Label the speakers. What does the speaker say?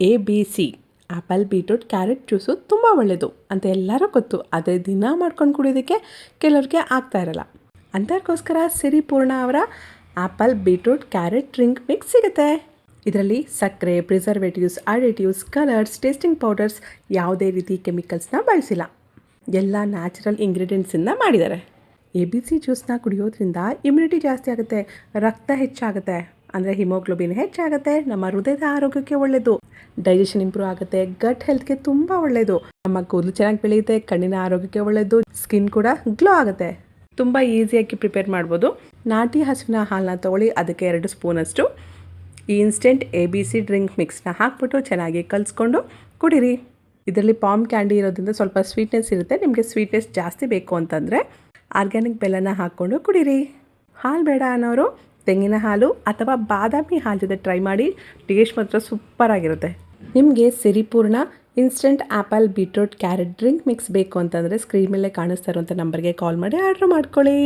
Speaker 1: ABC apple beetroot carrot juice ತುಂಬ ಒಳ್ಳೆಯದು ಅಂತ ಎಲ್ಲರೂ ಗೊತ್ತು. ಆದರೆ ದಿನ ಮಾಡ್ಕೊಂಡು ಕುಡಿಯೋದಕ್ಕೆ ಕೆಲವ್ರಿಗೆ ಆಗ್ತಾ ಇರಲ್ಲ. ಅಂಥವ್ರಿಗೋಸ್ಕರ ಸಿರಿಪೂರ್ಣ ಅವರ apple beetroot carrot drink mix ಸಿಗುತ್ತೆ. ಇದರಲ್ಲಿ ಸಕ್ಕರೆ, preservatives, additives, colours, tasting powders ಯಾವುದೇ ರೀತಿ ಕೆಮಿಕಲ್ಸ್ನ ಬಳಸಿಲ್ಲ. ಎಲ್ಲ ನ್ಯಾಚುರಲ್ ಇಂಗ್ರೀಡಿಯೆಂಟ್ಸಿಂದ ಮಾಡಿದ್ದಾರೆ. ABC ಜ್ಯೂಸನ್ನ ಕುಡಿಯೋದ್ರಿಂದ ಇಮ್ಯುನಿಟಿ ಜಾಸ್ತಿ ಆಗುತ್ತೆ, ರಕ್ತ ಹೆಚ್ಚಾಗುತ್ತೆ, ಅಂದರೆ ಹಿಮೋಗ್ಲೋಬಿನ್ ಹೆಚ್ಚಾಗುತ್ತೆ, ನಮ್ಮ ಹೃದಯದ ಆರೋಗ್ಯಕ್ಕೆ ಒಳ್ಳೆಯದು, ಡೈಜೆಷನ್ ಇಂಪ್ರೂವ್ ಆಗುತ್ತೆ, ಗಟ್ ಹೆಲ್ತ್ಗೆ ತುಂಬ ಒಳ್ಳೆಯದು, ನಮ್ಮ ಕೂದಲು ಚೆನ್ನಾಗಿ ಬೆಳೆಯುತ್ತೆ, ಕಣ್ಣಿನ ಆರೋಗ್ಯಕ್ಕೆ ಒಳ್ಳೆಯದು, ಸ್ಕಿನ್ ಕೂಡ ಗ್ಲೋ ಆಗುತ್ತೆ. ತುಂಬ ಈಸಿಯಾಗಿ ಪ್ರಿಪೇರ್ ಮಾಡ್ಬೋದು. ನಾಟಿ ಹಸುವಿನ ಹಾಲನ್ನ ತೊಗೊಳ್ಳಿ, ಅದಕ್ಕೆ 2 ಸ್ಪೂನಷ್ಟು ಈ ಇನ್ಸ್ಟೆಂಟ್ ABC ಡ್ರಿಂಕ್ ಮಿಕ್ಸ್ನ ಹಾಕ್ಬಿಟ್ಟು ಚೆನ್ನಾಗಿ ಕಲಿಸ್ಕೊಂಡು ಕುಡೀರಿ. ಇದರಲ್ಲಿ ಪಾಮ್ ಕ್ಯಾಂಡಿ ಇರೋದ್ರಿಂದ ಸ್ವಲ್ಪ ಸ್ವೀಟ್ನೆಸ್ ಇರುತ್ತೆ. ನಿಮಗೆ ಸ್ವೀಟ್ನೆಸ್ ಜಾಸ್ತಿ ಬೇಕು ಅಂತಂದರೆ ಆರ್ಗ್ಯಾನಿಕ್ ಬೆಲ್ಲನ ಹಾಕ್ಕೊಂಡು ಕುಡೀರಿ. ಹಾಲು ಬೇಡ ಅನ್ನೋರು ತೆಂಗಿನ ಹಾಲು ಅಥವಾ ಬಾದಾಮಿ ಹಾಲು ಜೊತೆ ಟ್ರೈ ಮಾಡಿ. ಟೇಸ್ಟ್ ಮಾತ್ರ ಸೂಪರಾಗಿರುತ್ತೆ. ನಿಮಗೆ Siripurna instant apple beetroot carrot drink mix ಬೇಕು ಅಂತಂದರೆ ಸ್ಕ್ರೀನ್ ಮೇಲೆ ಕಾಣಿಸ್ತಾ ಇರುವಂಥ ನಂಬರ್ಗೆ ಕಾಲ್ ಮಾಡಿ ಆರ್ಡ್ರ್ ಮಾಡ್ಕೊಳ್ಳಿ.